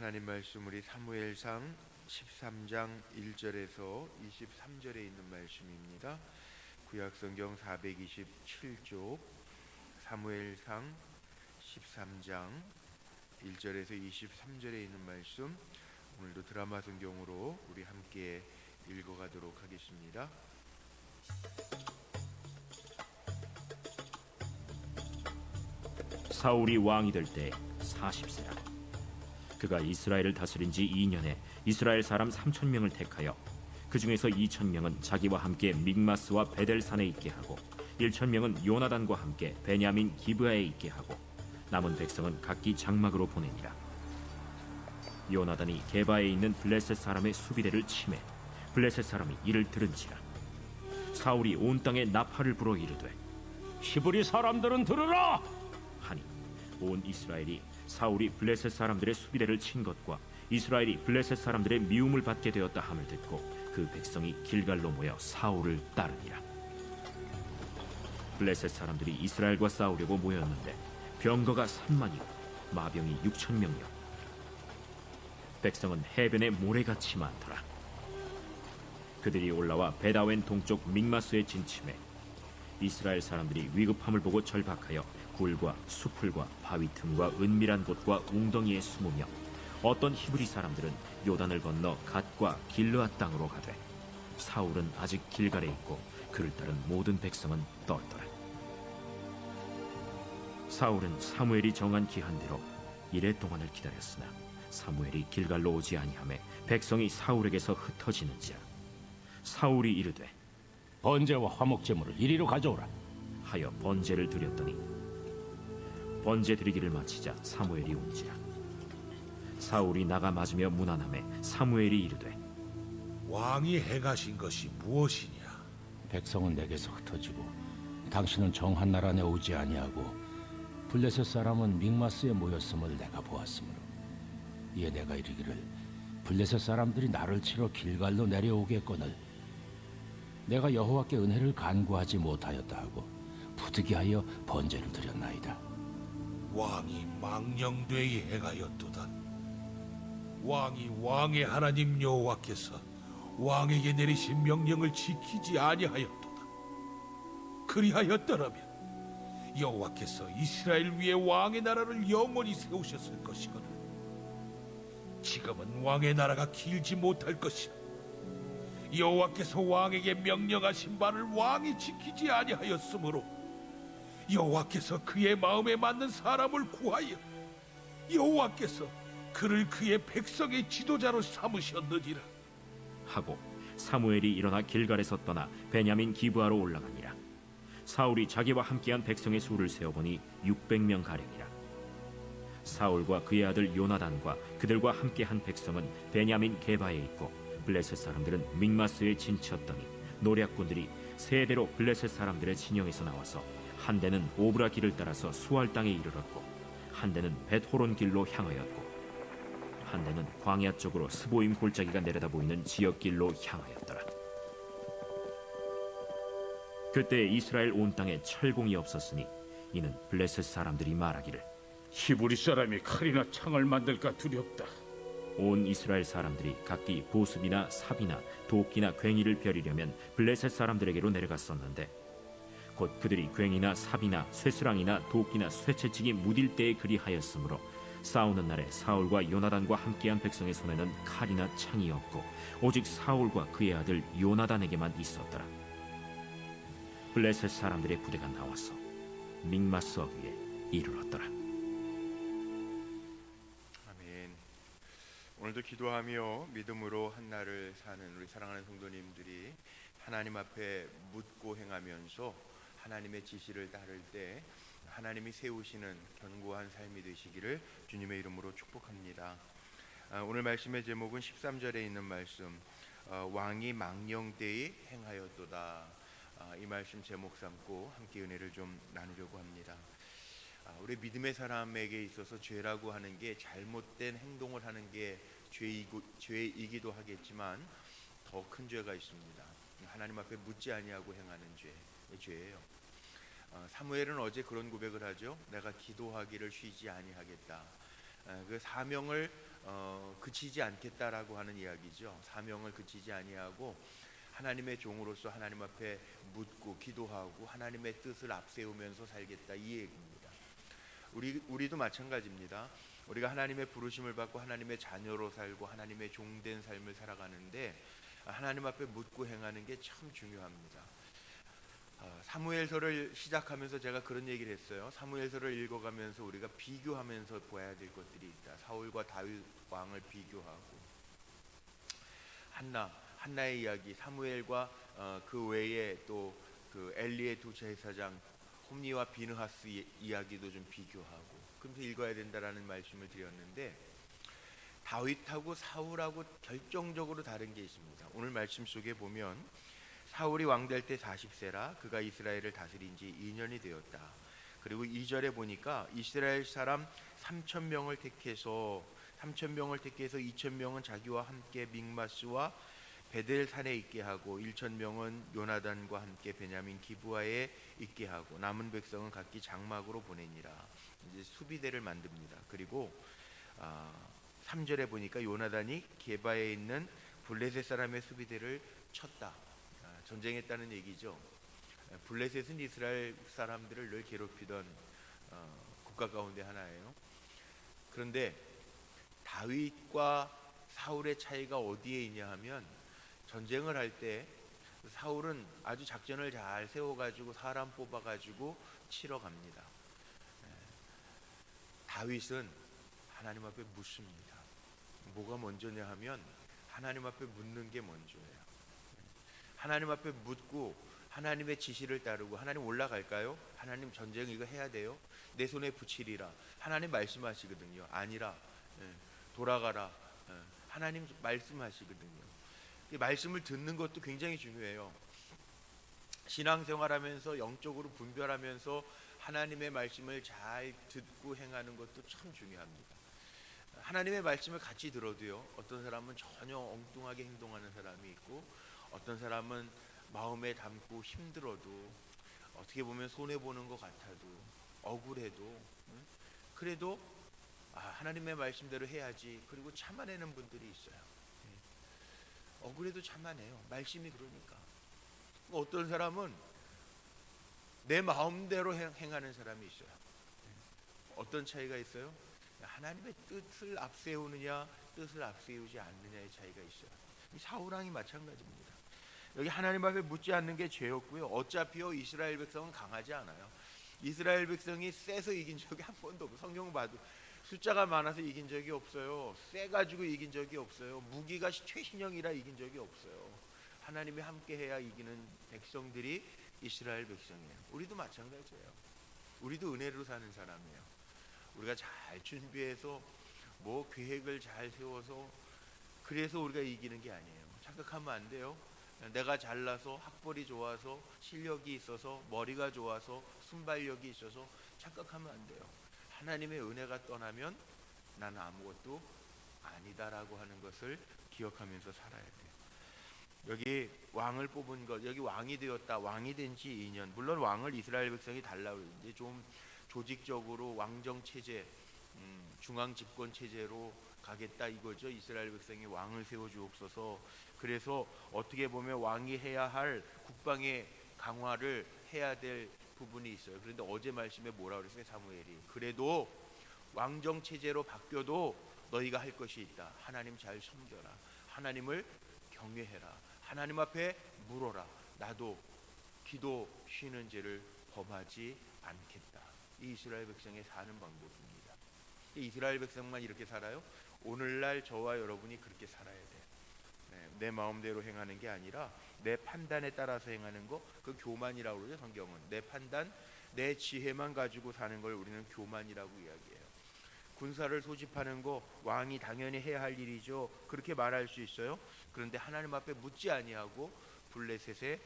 하나님 말씀 우리 사무엘상 13장 1절에서 23절에 있는 말씀입니다. 구약성경 427쪽 사무엘상 13장 1절에서 23절에 있는 말씀, 오늘도 드라마 성경으로 우리 함께 읽어가도록 하겠습니다. 사울이 왕이 될 때 40세라. 그가 이스라엘을 다스린 지 2년에 이스라엘 사람 3,000명을 택하여 그 중에서 2,000명은 자기와 함께 믹마스와 베델산에 있게 하고 1,000명은 요나단과 함께 베냐민 기브아에 있게 하고 남은 백성은 각기 장막으로 보내니라. 요나단이 게바에 있는 블레셋 사람의 수비대를 치매 블레셋 사람이 이를 들은지라. 사울이 온 땅에 나팔을 불어 이르되 히브리 사람들은 들으라! 하니 온 이스라엘이 사울이 블레셋 사람들의 수비대를 친 것과 이스라엘이 블레셋 사람들의 미움을 받게 되었다 함을 듣고 그 백성이 길갈로 모여 사울을 따르니라. 블레셋 사람들이 이스라엘과 싸우려고 모였는데 병거가 3만이요 마병이 6,000명이요 백성은 해변에 모래같이 많더라. 그들이 올라와 베다웬 동쪽 믹마스에 진침해 이스라엘 사람들이 위급함을 보고 절박하여 굴과 수풀과 바위 틈과 은밀한 곳과 웅덩이에 숨으며 어떤 히브리 사람들은 요단을 건너 갓과 길르앗 땅으로 가되 사울은 아직 길갈에 있고 그를 따른 모든 백성은 떨더라. 사울은 사무엘이 정한 기한대로 이레 동안을 기다렸으나 사무엘이 길갈로 오지 아니하매 백성이 사울에게서 흩어지는지라. 사울이 이르되 번제와 화목제물을 이리로 가져오라. 하여 번제를 드렸더니 번제 드리기를 마치자 사무엘이 온지라. 사울이 나가 맞으며 문안하매 사무엘이 이르되 왕이 행하신 것이 무엇이냐? 백성은 내게서 흩어지고 당신은 정한 나라 안에 오지 아니하고 블레셋 사람은 믹마스에 모였음을 내가 보았으므로 이에 내가 이르기를 블레셋 사람들이 나를 치러 길갈로 내려오겠거늘 내가 여호와께 은혜를 간구하지 못하였다 하고 부득이하여 번제를 드렸나이다. 왕이 망령되이 행하였도다. 왕이 왕의 하나님 여호와께서 왕에게 내리신 명령을 지키지 아니하였도다. 그리하였더라면 여호와께서 이스라엘 위에 왕의 나라를 영원히 세우셨을 것이거늘 지금은 왕의 나라가 길지 못할 것이라. 여호와께서 왕에게 명령하신 바를 왕이 지키지 아니하였으므로 여호와께서 그의 마음에 맞는 사람을 구하여 여호와께서 그를 그의 백성의 지도자로 삼으셨느니라 하고 사무엘이 일어나 길갈에서 떠나 베냐민 기브아로 올라가니라. 사울이 자기와 함께한 백성의 수를 세어보니 600명 가량이라. 사울과 그의 아들 요나단과 그들과 함께한 백성은 베냐민 게바에 있고 블레셋 사람들은 믹마스에 진치었더니 노략군들이 세 대로 블레셋 사람들의 진영에서 나와서 한 대는 오브라 길을 따라서 수알 땅에 이르렀고 한 대는 벳호론 길로 향하였고 한 대는 광야 쪽으로 스보임 골짜기가 내려다 보이는 지역 길로 향하였더라. 그때 이스라엘 온 땅에 철공이 없었으니 이는 블레셋 사람들이 말하기를 히브리 사람이 칼이나 창을 만들까 두렵다. 온 이스라엘 사람들이 각기 보습이나 삽이나 도끼나 괭이를 벼리려면 블레셋 사람들에게로 내려갔었는데 곧 그들이 괭이나 삽이나 쇠스랑이나 도끼나 쇠채찍이 무딜 때에 그리하였으므로 싸우는 날에 사울과 요나단과 함께한 백성의 손에는 칼이나 창이 없고 오직 사울과 그의 아들 요나단에게만 있었더라. 블레셋 사람들의 부대가 나와서 믹마스 어귀에 이르렀더라. 아멘. 오늘도 기도하며 믿음으로 한날을 사는 우리 사랑하는 성도님들이 하나님 앞에 묻고 행하면서 하나님의 지시를 따를 때 하나님이 세우시는 견고한 삶이 되시기를 주님의 이름으로 축복합니다. 오늘 말씀의 제목은 13절에 있는 말씀, 왕이 망령되이 행하였도다. 이 말씀 제목 삼고 함께 은혜를 좀 나누려고 합니다. 우리 믿음의 사람에게 있어서 죄라고 하는 게 잘못된 행동을 하는 게 죄이기도 하겠지만 더 큰 죄가 있습니다. 하나님 앞에 묻지 아니하고 행하는 죄예요. 사무엘은 어제 그런 고백을 하죠. 내가 기도하기를 쉬지 아니하겠다. 그 사명을 그치지 않겠다라고 하는 이야기죠. 사명을 그치지 아니하고 하나님의 종으로서 하나님 앞에 묻고 기도하고 하나님의 뜻을 앞세우면서 살겠다, 이 얘기입니다. 우리도 마찬가지입니다. 우리가 하나님의 부르심을 받고 하나님의 자녀로 살고 하나님의 종된 삶을 살아가는데 하나님 앞에 묻고 행하는 게 참 중요합니다. 사무엘서를 시작하면서 제가 그런 얘기를 했어요. 사무엘서를 읽어가면서 우리가 비교하면서 봐야 될 것들이 있다. 사울과 다윗 왕을 비교하고 한나의 이야기, 사무엘과 그 외에 또 그 엘리의 두 제사장 홈니와 비느하스 이야기도 좀 비교하고 그러면서 읽어야 된다라는 말씀을 드렸는데, 다윗하고 사울하고 결정적으로 다른 게 있습니다. 오늘 말씀 속에 보면 사울이 왕될 때 40세라 그가 이스라엘을 다스린 지 2년이 되었다. 그리고 2절에 보니까 이스라엘 사람 3,000명을 택해서 2,000명은 자기와 함께 믹마스와 베델산에 있게 하고 1,000명은 요나단과 함께 베냐민 기브아에 있게 하고 남은 백성은 각기 장막으로 보내니라. 이제 수비대를 만듭니다. 그리고 3절에 보니까 요나단이 게바에 있는 블레셋 사람의 수비대를 쳤다. 전쟁했다는 얘기죠. 블레셋은 이스라엘 사람들을 늘 괴롭히던 국가 가운데 하나예요. 그런데 다윗과 사울의 차이가 어디에 있냐 하면, 전쟁을 할 때 사울은 아주 작전을 잘 세워가지고 사람 뽑아가지고 치러 갑니다. 다윗은 하나님 앞에 묻습니다. 뭐가 먼저냐 하면 하나님 앞에 묻는 게 먼저예요. 하나님 앞에 묻고 하나님의 지시를 따르고, 하나님 올라갈까요? 하나님 전쟁 이거 해야 돼요? 내 손에 붙이리라. 하나님 말씀하시거든요. 아니라 돌아가라. 하나님 말씀하시거든요. 이 말씀을 듣는 것도 굉장히 중요해요. 신앙생활하면서 영적으로 분별하면서 하나님의 말씀을 잘 듣고 행하는 것도 참 중요합니다. 하나님의 말씀을 같이 들어도요, 어떤 사람은 전혀 엉뚱하게 행동하는 사람이 있고, 어떤 사람은 마음에 담고 힘들어도, 어떻게 보면 손해보는 것 같아도, 억울해도, 그래도 하나님의 말씀대로 해야지, 그리고 참아내는 분들이 있어요. 억울해도 참아내요. 말씀이 그러니까. 어떤 사람은 내 마음대로 행하는 사람이 있어요. 어떤 차이가 있어요? 하나님의 뜻을 앞세우느냐 뜻을 앞세우지 않느냐의 차이가 있어요. 사울왕이 마찬가지입니다. 여기 하나님 앞에 묻지 않는 게 죄였고요. 어차피요 이스라엘 백성은 강하지 않아요. 이스라엘 백성이 세서 이긴 적이 한 번도 없어요. 성경 봐도 숫자가 많아서 이긴 적이 없어요. 세 가지고 이긴 적이 없어요. 무기가 최신형이라 이긴 적이 없어요. 하나님이 함께해야 이기는 백성들이 이스라엘 백성이에요. 우리도 마찬가지예요. 우리도 은혜로 사는 사람이에요. 우리가 잘 준비해서 뭐 계획을 잘 세워서 그래서 우리가 이기는 게 아니에요. 착각하면 안 돼요. 내가 잘나서 학벌이 좋아서 실력이 있어서 머리가 좋아서 순발력이 있어서 착각하면 안 돼요. 하나님의 은혜가 떠나면 나는 아무것도 아니다라고 하는 것을 기억하면서 살아야 돼요. 여기 왕을 뽑은 것, 여기 왕이 되었다, 왕이 된 지 2년. 물론 왕을 이스라엘 백성이 달라고 이제 좀 조직적으로 왕정 체제, 중앙 집권 체제로 가겠다 이거죠. 이스라엘 백성이 왕을 세워 주옵소서. 그래서 어떻게 보면 왕이 해야 할 국방의 강화를 해야 될 부분이 있어요. 그런데 어제 말씀에 뭐라 그랬어요? 사무엘이 그래도 왕정 체제로 바뀌어도 너희가 할 것이 있다. 하나님 잘 섬겨라. 하나님을 경외해라. 하나님 앞에 물어라. 나도 기도 쉬는 죄를 범하지 않겠다. 이 이스라엘 백성의 사는 방법입니다. 이스라엘 백성만 이렇게 살아요? 오늘날 저와 여러분이 그렇게 살아야 돼요. 내 마음대로 행하는 게 아니라 내 판단에 따라서 행하는 거, 그 교만이라고 그러죠. 성경은 내 판단, 내 지혜만 가지고 사는 걸 우리는 교만이라고 이야기해요. 군사를 소집하는 거 왕이 당연히 해야 할 일이죠. 그렇게 말할 수 있어요. 그런데 하나님 앞에 묻지 아니하고 블레셋의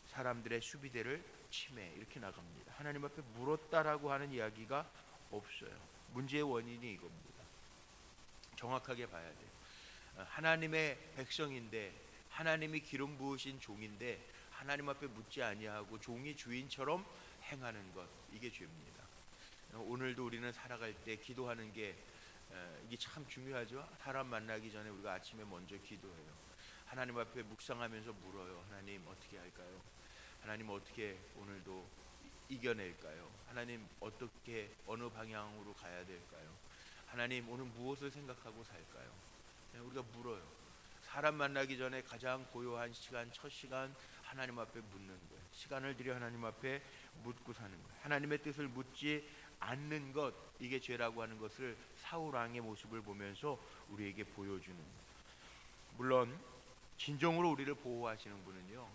사람들의 수비대를 침해 이렇게 나갑니다. 하나님 앞에 물었다라고 하는 이야기가 없어요. 문제의 원인이 이겁니다. 정확하게 봐야 돼요. 하나님의 백성인데, 하나님이 기름 부으신 종인데 하나님 앞에 묻지 아니하고 종이 주인처럼 행하는 것, 이게 죄입니다. 오늘도 우리는 살아갈 때 기도하는 게 이게 참 중요하죠. 사람 만나기 전에 우리가 아침에 먼저 기도해요. 하나님 앞에 묵상하면서 물어요. 하나님 어떻게 할까요? 하나님 어떻게 오늘도 이겨낼까요? 하나님 어떻게 어느 방향으로 가야 될까요? 하나님 오늘 무엇을 생각하고 살까요? 우리가 물어요. 사람 만나기 전에 가장 고요한 시간, 첫 시간 하나님 앞에 묻는 거예요. 시간을 들여 하나님 앞에 묻고 사는 거예요. 하나님의 뜻을 묻지 않는 것, 이게 죄라고 하는 것을 사울 왕의 모습을 보면서 우리에게 보여주는 거예요. 물론 진정으로 우리를 보호하시는 분은요,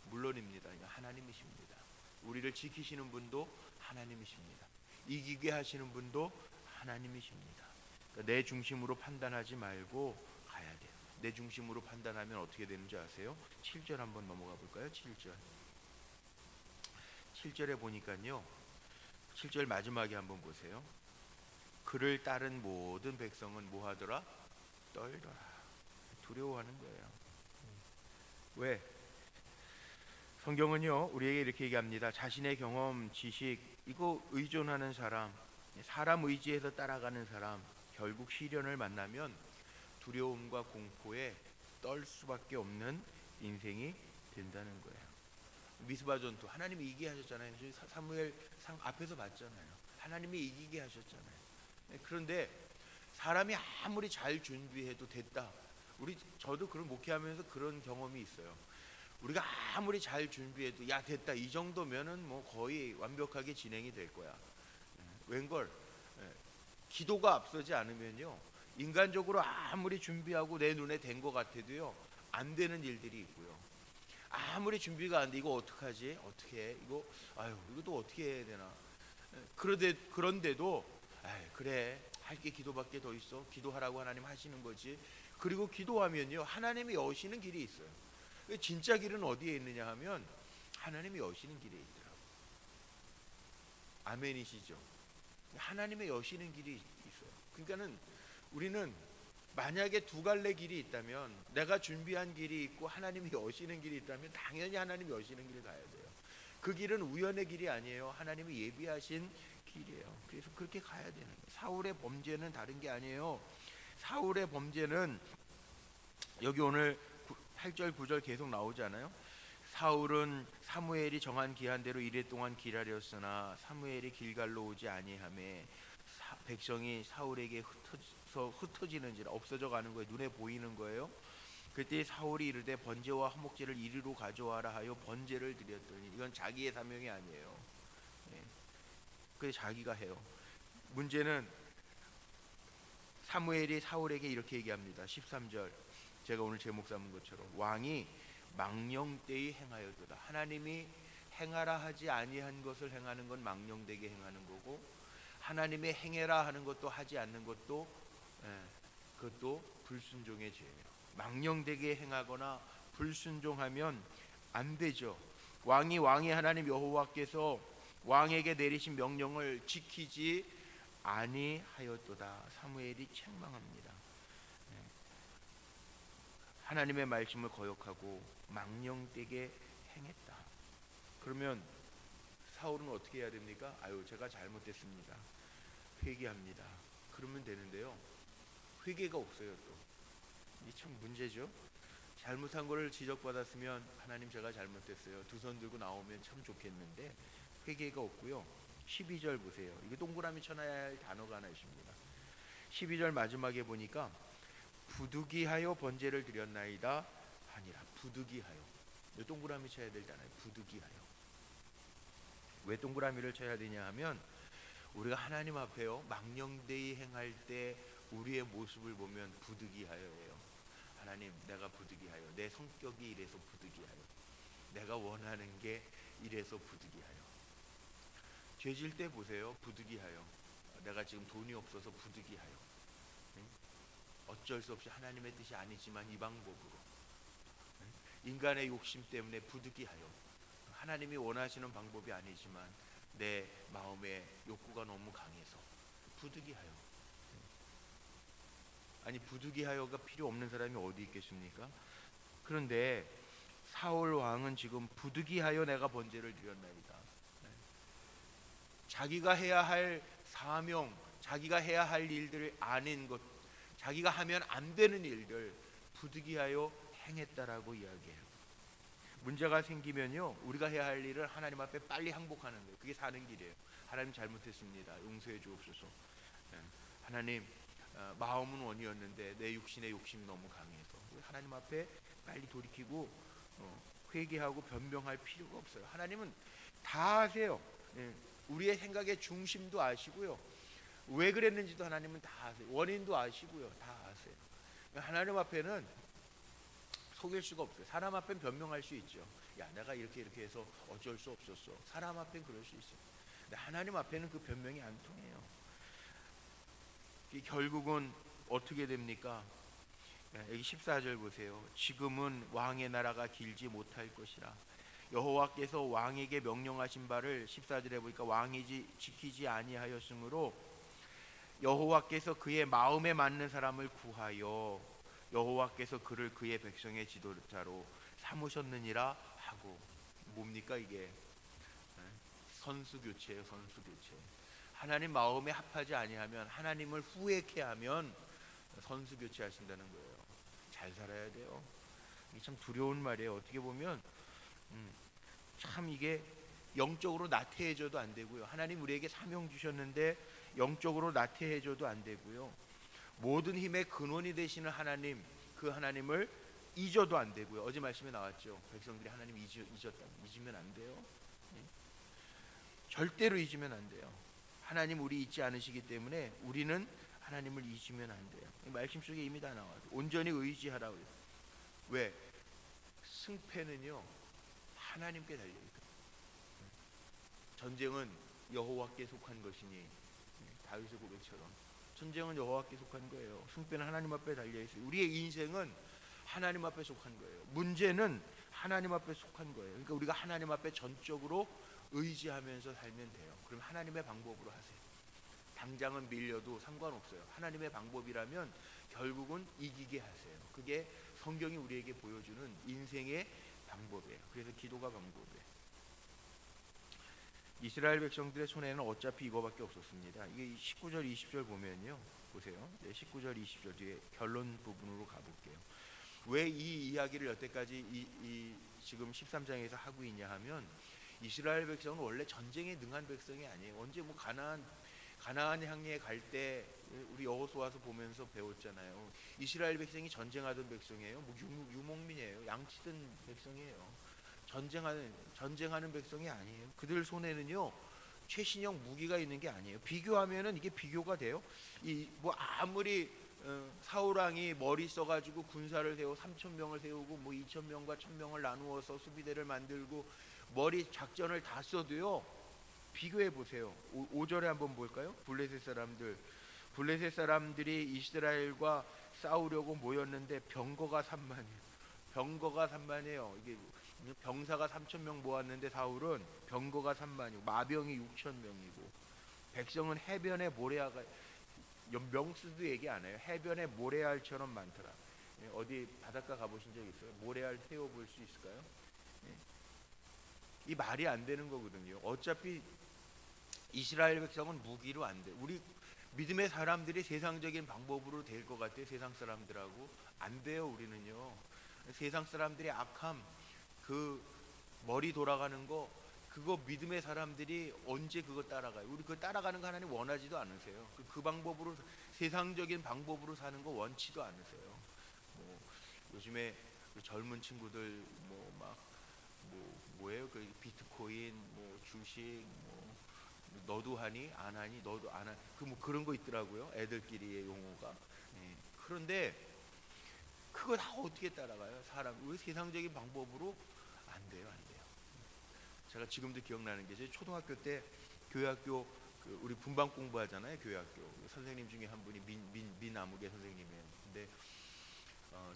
물론입니다. 하나님이십니다. 우리를 지키시는 분도 하나님이십니다. 이기게 하시는 분도 하나님이십니다. 그러니까 내 중심으로 판단하지 말고 가야 돼요. 내 중심으로 판단하면 어떻게 되는지 아세요? 7절 한번 넘어가 볼까요? 7절. 7절에 보니까요. 7절 마지막에 한번 보세요. 그를 따른 모든 백성은 뭐하더라? 떨더라. 두려워하는 거예요. 왜? 성경은요 우리에게 이렇게 얘기합니다. 자신의 경험, 지식 이거 의존하는 사람, 사람 의지에서 따라가는 사람, 결국 시련을 만나면 두려움과 공포에 떨 수밖에 없는 인생이 된다는 거예요. 미스바 전투 하나님이 이기게 하셨잖아요. 사무엘상 앞에서 봤잖아요. 하나님이 이기게 하셨잖아요. 그런데 사람이 아무리 잘 준비해도 됐다. 저도 그런 목회하면서 그런 경험이 있어요. 우리가 아무리 잘 준비해도 야 됐다 이 정도면은 뭐 거의 완벽하게 진행이 될 거야. 웬걸 기도가 앞서지 않으면요 인간적으로 아무리 준비하고 내 눈에 된 것 같아도요 안 되는 일들이 있고요. 아무리 준비가 안 돼 이거 어떡하지? 어떻게 해? 이것도 어떻게 해야 되나? 그런데도 그래 할 게 기도밖에 더 있어. 기도하라고 하나님 하시는 거지. 그리고 기도하면요 하나님이 여시는 길이 있어요. 진짜 길은 어디에 있느냐 하면 하나님이 여시는 길에 있더라고요. 아멘이시죠? 하나님의 여시는 길이 있어요. 그러니까는 우리는 만약에 두 갈래 길이 있다면 내가 준비한 길이 있고 하나님이 여시는 길이 있다면 당연히 하나님이 여시는 길을 가야 돼요. 그 길은 우연의 길이 아니에요. 하나님이 예비하신 길이에요. 그래서 그렇게 가야 되는 거예요. 사울의 범죄는 다른 게 아니에요. 사울의 범죄는 여기 오늘 8절 9절 계속 나오잖아요. 사울은 사무엘이 정한 기한대로 이래 동안 기다렸으나 사무엘이 길갈로 오지 아니하매 백성이 사울에게 흩어지는지라 없어져 가는 거예요. 눈에 보이는 거예요. 그때 사울이 이르되 번제와 화목제를 이리로 가져와라 하여 번제를 드렸더니 이건 자기의 사명이 아니에요. 그게 자기가 해요. 문제는 사무엘이 사울에게 이렇게 얘기합니다. 13절 제가 오늘 제목 삼은 것처럼 왕이 망령되이 행하였도다. 하나님이 행하라 하지 아니한 것을 행하는 건 망령되게 행하는 거고 하나님의 행해라 하는 것도 하지 않는 것도 그것도 불순종의 죄예요. 망령되게 행하거나 불순종하면 안 되죠. 왕이 하나님 여호와께서 왕에게 내리신 명령을 지키지 아니하였도다. 사무엘이 책망합니다. 하나님의 말씀을 거역하고 망령되게 행했다. 그러면 사울은 어떻게 해야 됩니까? 제가 잘못했습니다. 회개합니다. 그러면 되는데요. 회개가 없어요. 또 이게 참 문제죠. 잘못한 거를 지적받았으면 하나님 제가 잘못했어요. 두 손 들고 나오면 참 좋겠는데 회개가 없고요. 12절 보세요. 이게 동그라미 쳐놔야 할 단어가 하나 있습니다. 12절 마지막에 보니까 부득이하여 번제를 드렸나이다 하니라. 부득이하여. 동그라미 쳐야 되잖아요. 부득이하여. 왜 동그라미를 쳐야 되냐 하면 우리가 하나님 앞에요 망령되이 행할 때 우리의 모습을 보면 부득이하여예요. 하나님 내가 부득이하여 내 성격이 이래서 부득이하여 내가 원하는 게 이래서 부득이하여. 죄질 때 보세요. 부득이하여 내가 지금 돈이 없어서 부득이하여 어쩔 수 없이 하나님의 뜻이 아니지만 이 방법으로 인간의 욕심 때문에 부득이하여 하나님이 원하시는 방법이 아니지만 내 마음의 욕구가 너무 강해서 부득이하여. 아니 부득이하여가 필요 없는 사람이 어디 있겠습니까? 그런데 사울 왕은 지금 부득이하여 내가 번제를 드렸나이다. 자기가 해야 할 사명, 자기가 해야 할 일들을 아닌 것, 자기가 하면 안 되는 일들 부득이하여 행했다라고 이야기해요. 문제가 생기면요, 우리가 해야 할 일을 하나님 앞에 빨리 항복하는 거예요. 그게 사는 길이에요. 하나님 잘못했습니다. 용서해 주옵소서. 하나님, 마음은 원이었는데 내 육신의 욕심이 너무 강해서 하나님 앞에 빨리 돌이키고 회개하고 변명할 필요가 없어요. 하나님은 다 아세요. 우리의 생각의 중심도 아시고요, 왜 그랬는지도 하나님은 다 아세요. 원인도 아시고요, 다 아세요. 하나님 앞에는 속일 수가 없어요. 사람 앞엔 변명할 수 있죠. 야, 내가 이렇게 해서 어쩔 수 없었어. 사람 앞엔 그럴 수 있어요. 근데 하나님 앞에는 그 변명이 안 통해요. 결국은 어떻게 됩니까? 여기 14절 보세요. 지금은 왕의 나라가 길지 못할 것이라. 여호와께서 왕에게 명령하신 바를 14절에 보니까 왕이 지키지 아니하였으므로 여호와께서 그의 마음에 맞는 사람을 구하여 여호와께서 그를 그의 백성의 지도자로 삼으셨느니라 하고. 뭡니까 이게? 선수교체예요. 선수교체. 하나님 마음에 합하지 아니하면, 하나님을 후회케 하면 선수교체 하신다는 거예요. 잘 살아야 돼요. 이게 참 두려운 말이에요. 어떻게 보면 참 이게 영적으로 나태해져도 안 되고요, 하나님 우리에게 사명 주셨는데 영적으로 나태해져도 안 되고요, 모든 힘의 근원이 되시는 하나님, 그 하나님을 잊어도 안 되고요. 어제 말씀에 나왔죠. 백성들이 하나님 잊었다. 잊으면 안 돼요. 절대로 잊으면 안 돼요. 하나님 우리 잊지 않으시기 때문에 우리는 하나님을 잊으면 안 돼요. 말씀 속에 이미 다 나와요. 온전히 의지하라고 해요. 왜? 승패는요 하나님께 달려있어요. 전쟁은 여호와께 속한 것이니, 다윗의 고백처럼 전쟁은 여호와께 속한 거예요. 승패는 하나님 앞에 달려있어요. 우리의 인생은 하나님 앞에 속한 거예요. 문제는 하나님 앞에 속한 거예요. 그러니까 우리가 하나님 앞에 전적으로 의지하면서 살면 돼요. 그럼 하나님의 방법으로 하세요. 당장은 밀려도 상관없어요. 하나님의 방법이라면 결국은 이기게 하세요. 그게 성경이 우리에게 보여주는 인생의 방법이에요. 그래서 기도가 방법이에요. 이스라엘 백성들의 손에는 어차피 이거밖에 없었습니다. 이게 19절 20절 보면요, 보세요. 19절 20절 뒤에 결론 부분으로 가볼게요. 왜 이 이야기를 여태까지 지금 13장에서 하고 있냐 하면, 이스라엘 백성은 원래 전쟁에 능한 백성이 아니에요. 언제 뭐 가나안 향해 갈 때 우리 여호수아서 보면서 배웠잖아요. 이스라엘 백성이 전쟁하던 백성이에요. 뭐 유목민이에요. 양치던 백성이에요. 전쟁하는 백성이 아니에요. 그들 손에는요 최신형 무기가 있는 게 아니에요. 비교하면은 이게 비교가 돼요. 뭐 아무리 사울 왕이 머리 써가지고 군사를 세워 3,000명을 세우고 뭐 2,000명과 1,000명을 나누어서 수비대를 만들고 머리 작전을 다 써도요, 비교해 보세요. 5절에 한번 볼까요? 블레셋 사람들이 이스라엘과 싸우려고 모였는데 병거가 3만이에요. 이게 병사가 3,000명 모았는데 사울은 병거가 3만이고 마병이 6,000명이고, 백성은 해변에 모래알가, 명수도 얘기 안 해요. 해변에 모래알처럼 많더라. 어디 바닷가 가보신 적 있어요? 모래알 태워볼 수 있을까요? 이 말이 안 되는 거거든요. 어차피 이스라엘 백성은 무기로 안 돼. 우리 믿음의 사람들이 세상적인 방법으로 될 것 같아요. 세상 사람들하고 안 돼요. 우리는요, 세상 사람들의 악함, 그 머리 돌아가는 거, 그거 믿음의 사람들이 언제 그거 따라가요? 우리 그거 따라가는 거 하나님 원하지도 않으세요. 그 방법으로, 세상적인 방법으로 사는 거 원치도 않으세요. 뭐 요즘에 그 젊은 친구들 뭐예요? 그 비트코인, 뭐 주식, 뭐 너도 하니 안 하니, 너도 안 하니, 뭐 그런 거 있더라고요. 애들끼리의 용어가. 그런데 그거 다 어떻게 따라가요? 사람 왜 세상적인 방법으로 안 돼요. 제가 지금도 기억나는 게, 제 초등학교 때 교회학교 우리 분반 공부하잖아요. 교회학교 선생님 중에 한 분이 민아무개 선생님이에요. 근데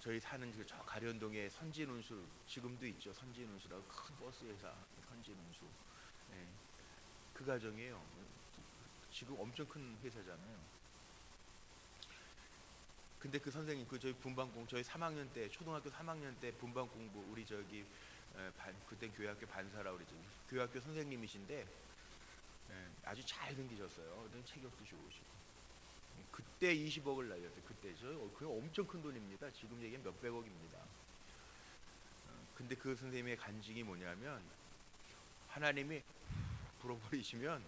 저희 사는 저 가련동에 선진운수, 지금도 있죠. 선진운수라고 큰 버스 회사, 선진운수. 그 가정이에요. 지금 엄청 큰 회사잖아요. 근데 그 선생님, 저희 분반 공부, 저희 3학년 때, 초등학교 3학년 때 분반 공부, 우리 그때 교회학교 반사라고 그랬죠. 교회학교 선생님이신데 아주 잘 생기셨어요. 체격도 좋으시고. 그때 20억을 날렸어요. 그때 그 엄청 큰 돈입니다. 지금 얘기하면 몇백억입니다. 근데 그 선생님의 간증이 뭐냐면 하나님이 불어버리시면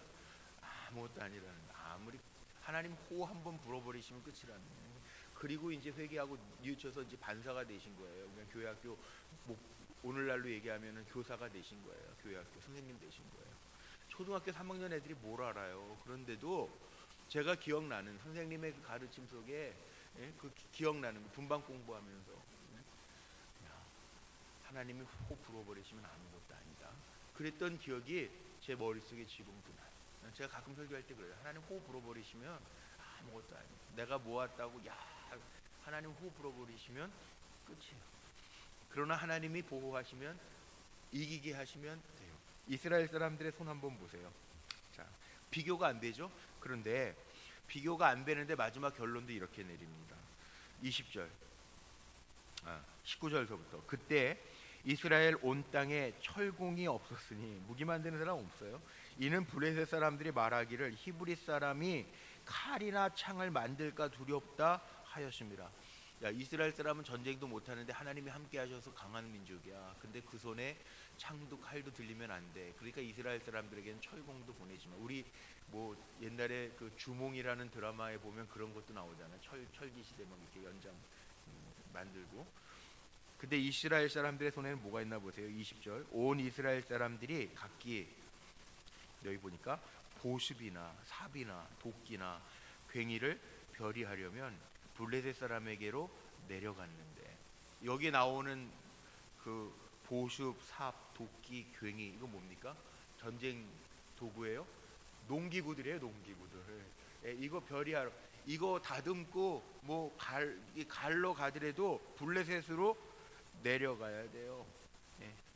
아무것도 아니라는, 아무리 하나님 호 한번 불어버리시면 끝이라는. 그리고 이제 회개하고 뉘우쳐서 이제 반사가 되신 거예요. 그냥 교회학교 오늘날로 얘기하면은 교사가 되신 거예요. 교회학교 선생님 되신 거예요. 초등학교 3학년 애들이 뭘 알아요. 그런데도 제가 기억나는 선생님의 그 가르침 속에 그 기억나는 분반 공부하면서 하나님이 호 불어버리시면 아무것도 아니다. 그랬던 기억이 제 머릿속에 지금도 나요. 제가 가끔 설교할 때 그래요. 하나님 호 불어버리시면 아무것도 아니에요. 내가 모았다고 하나님 호 불어버리시면 끝이에요. 그러나 하나님이 보호하시면, 이기게 하시면 돼요. 이스라엘 사람들의 손 한번 보세요. 자, 비교가 안 되죠? 그런데 비교가 안 되는데 마지막 결론도 이렇게 내립니다. 20절 19절서부터 그때 이스라엘 온 땅에 철공이 없었으니, 무기 만드는 사람 없어요. 이는 블레셋 사람들이 말하기를 히브리 사람이 칼이나 창을 만들까 두렵다 하였습니다. 야, 이스라엘 사람은 전쟁도 못하는데 하나님이 함께 하셔서 강한 민족이야. 근데 그 손에 창도 칼도 들리면 안 돼. 그러니까 이스라엘 사람들에게는 철공도 보내지만, 우리 뭐 옛날에 그 주몽이라는 드라마에 보면 그런 것도 나오잖아요. 철기 시대 막 이렇게 연장 만들고. 근데 이스라엘 사람들의 손에는 뭐가 있나 보세요. 20절 온 이스라엘 사람들이 각기, 여기 보니까 보습이나 삽이나 도끼나 괭이를 별이하려면 블레셋 사람에게로 내려갔는데, 여기 나오는 그 보습, 삽, 도끼, 괭이, 이거 뭡니까? 전쟁 도구예요. 농기구들이에요. 농기구들. 이거 별이하러, 이거 다듬고 뭐 갈로 가더라도 블레셋으로 내려가야 돼요.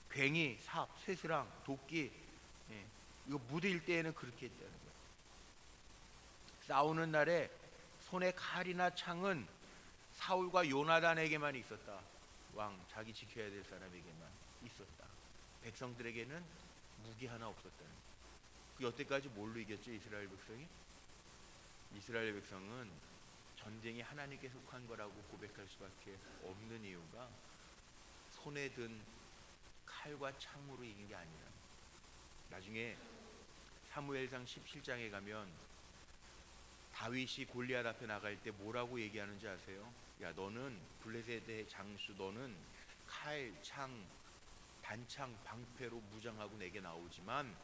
괭이, 삽, 쇠스랑, 도끼, 이거 무대일 때에는 그렇게 했다는 거예요. 싸우는 날에 손에 칼이나 창은 사울과 요나단에게만 있었다. 왕, 자기 지켜야 될 사람에게만 있었다. 백성들에게는 무기 하나 없었다는 거예요. 그 여태까지 뭘로 이겼죠? 이스라엘 백성이? 이스라엘 백성은 전쟁이 하나님께 속한 거라고 고백할 수밖에 없는 이유가 손에 든 칼과 창으로 이긴 게 아니라, 나중에 사무엘상 17장에 가면 다윗이 골리앗 앞에 나갈 때 뭐라고 얘기하는지 아세요? 야, 너는 블레셋의 장수, 너는 칼, 창, 단창, 방패로 무장하고 내게 나오지만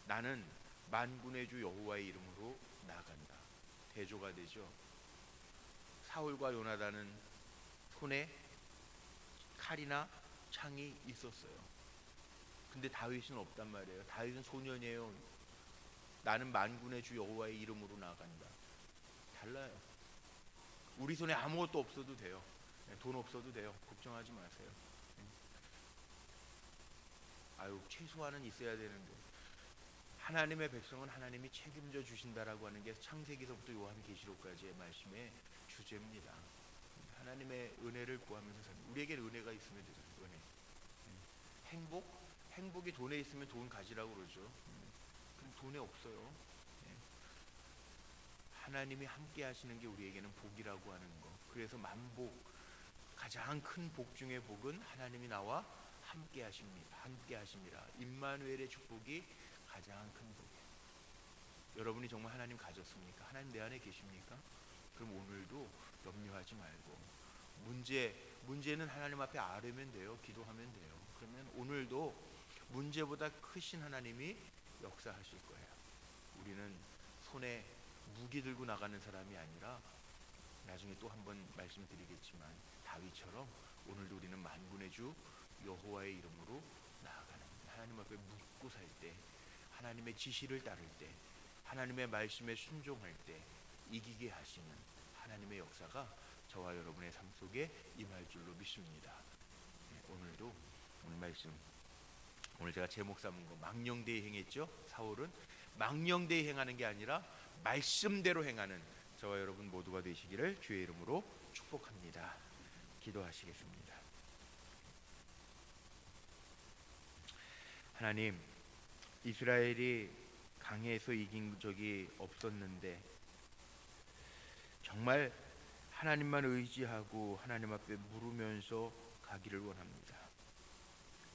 나는 만군의 주 여호와의 이름으로 나간다. 대조가 되죠. 사울과 요나단은 손에 칼이나 창이 있었어요. 근데 다윗은 없단 말이에요. 다윗은 소년이에요. 나는 만군의 주 여호와의 이름으로 나간다. 달라요. 우리 손에 아무것도 없어도 돼요. 돈 없어도 돼요. 걱정하지 마세요. 아유, 최소한은 있어야 되는데. 하나님의 백성은 하나님이 책임져 주신다라고 하는 게 창세기서부터 요한계시록까지의 말씀의 주제입니다. 하나님의 은혜를 구하면서 삽니다. 우리에게 은혜가 있으면 되잖아요. 은혜. 행복이 돈에 있으면 돈 가지라고 그러죠. 그럼 돈에 없어요. 하나님이 함께 하시는 게 우리에게는 복이라고 하는 거. 그래서 만복, 가장 큰 복 중의 복은 하나님이 나와 함께 하십니다. 함께 하십니다. 임마누엘의 축복이 가장 큰 복이에요. 여러분이 정말 하나님 가졌습니까? 하나님 내 안에 계십니까? 그럼 오늘도 염려하지 말고, 문제는 하나님 앞에 아뢰면 돼요. 기도하면 돼요. 그러면 오늘도 문제보다 크신 하나님이 역사하실 거예요. 우리는 손에 무기 들고 나가는 사람이 아니라, 나중에 또 한 번 말씀드리겠지만 다윗처럼 오늘도 우리는 만군의 주 여호와의 이름으로 나아가는, 하나님 앞에 묻고 살 때, 하나님의 지시를 따를 때, 하나님의 말씀에 순종할 때 이기게 하시는 하나님의 역사가 저와 여러분의 삶 속에 임할 줄로 믿습니다. 오늘도 오늘 말씀, 오늘 제가 제목 삼은 거 망령되이 행했죠. 사울은 망령되이 행하는 게 아니라 말씀대로 행하는 저와 여러분 모두가 되시기를 주의 이름으로 축복합니다. 기도하시겠습니다. 하나님, 이스라엘이 강해서 이긴 적이 없었는데 정말 하나님만 의지하고 하나님 앞에 물으면서 가기를 원합니다.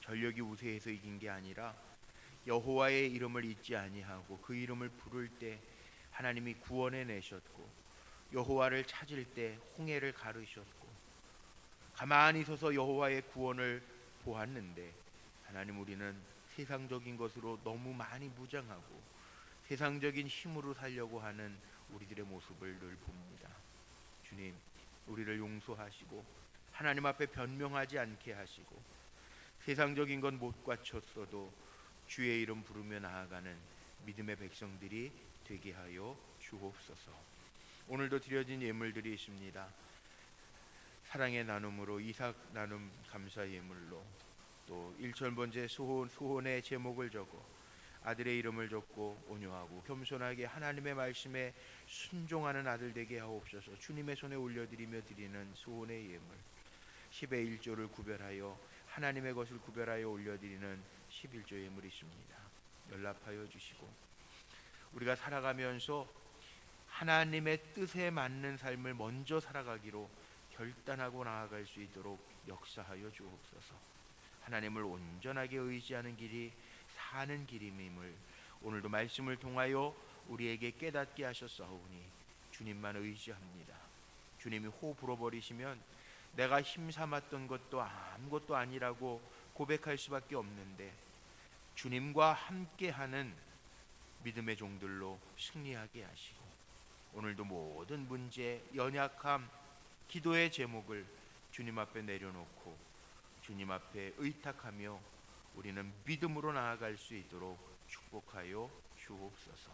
전력이 우세해서 이긴 게 아니라 여호와의 이름을 잊지 아니하고 그 이름을 부를 때 하나님이 구원해 내셨고, 여호와를 찾을 때 홍해를 가르셨고, 가만히 서서 여호와의 구원을 보았는데, 하나님, 우리는 세상적인 것으로 너무 많이 무장하고 세상적인 힘으로 살려고 하는 우리들의 모습을 늘 봅니다. 주님, 우리를 용서하시고 하나님 앞에 변명하지 않게 하시고, 세상적인 건 못 갖췄어도 주의 이름 부르며 나아가는 믿음의 백성들이 되게 하여 주옵소서. 오늘도 드려진 예물들이 있습니다. 사랑의 나눔으로 이삭 나눔 감사 예물로, 또 일천번째 소원의 제목을 적어 아들의 이름을 적고 온유하고 겸손하게 하나님의 말씀에 순종하는 아들 되게 하옵소서. 주님의 손에 올려드리며 드리는 소원의 예물, 10의 1조를 구별하여 하나님의 것을 구별하여 올려드리는 11조 예물이 있습니다. 연락하여 주시고, 우리가 살아가면서 하나님의 뜻에 맞는 삶을 먼저 살아가기로 결단하고 나아갈 수 있도록 역사하여 주옵소서. 하나님을 온전하게 의지하는 길이 사는 길임을 오늘도 말씀을 통하여 우리에게 깨닫게 하셨사오니 주님만 의지합니다. 주님이 호 불어버리시면 내가 힘삼았던 것도 아무것도 아니라고 고백할 수밖에 없는데, 주님과 함께하는 믿음의 종들로 승리하게 하시고, 오늘도 모든 문제, 연약함, 기도의 제목을 주님 앞에 내려놓고 주님 앞에 의탁하며 우리는 믿음으로 나아갈 수 있도록 축복하여 주옵소서.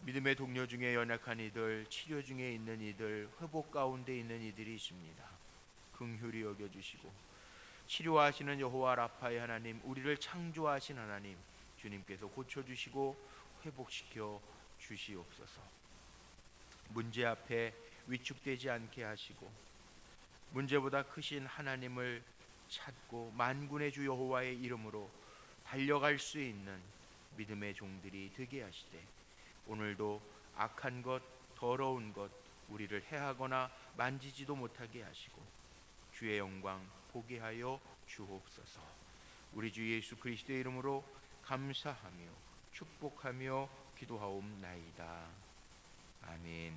믿음의 동료 중에 연약한 이들, 치료 중에 있는 이들, 회복 가운데 있는 이들이 있습니다. 긍휼히 여겨주시고, 치료하시는 여호와 라파의 하나님, 우리를 창조하신 하나님, 주님께서 고쳐주시고 회복시켜 주시옵소서. 문제 앞에 위축되지 않게 하시고, 문제보다 크신 하나님을 찾고 만군의 주 여호와의 이름으로 달려갈 수 있는 믿음의 종들이 되게 하시되, 오늘도 악한 것, 더러운 것 우리를 해하거나 만지지도 못하게 하시고 주의 영광 보게 하여 주옵소서. 우리 주 예수 그리스도의 이름으로 감사하며 축복하며 기도하옵나이다. 아멘.